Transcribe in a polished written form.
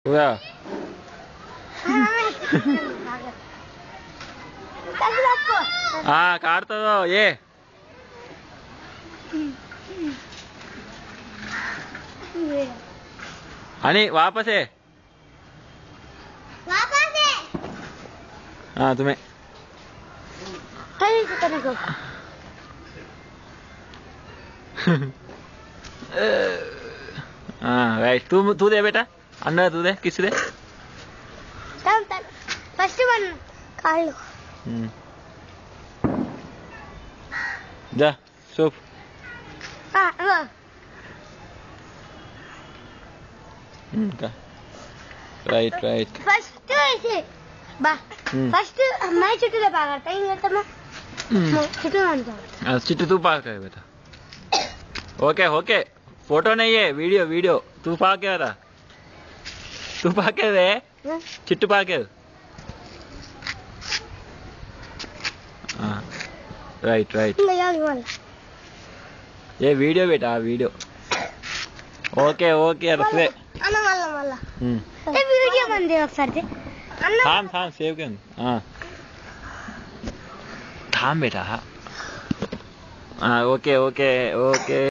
हुआ हाँ काट तो दो ये हनी वापस है हाँ तुम्हें हाँ राइट तू दे बेटा अन्ना तू दे किस दे फर्स्ट वन काल जा सूप राइट राइट फर्स्ट ऐसे बा फर्स्ट मैं चिट्टू ले पागता है तो मैं चिट्टू मानता चिट्टू तू पाक है बेटा ओके ओके फोटो नहीं है वीडियो वीडियो तू पाके रहा तू पाके रे चिट्टू पाके हाँ राइट राइट ये वीडियो बेटा वीडियो ओके ओके रखते అన్న మళ్ళా మళ్ళా ఏ వీడియో బందే ఒకసారి थाम थाम सेव कर हाँ थाम बेटा हाँ ओके ओके ओके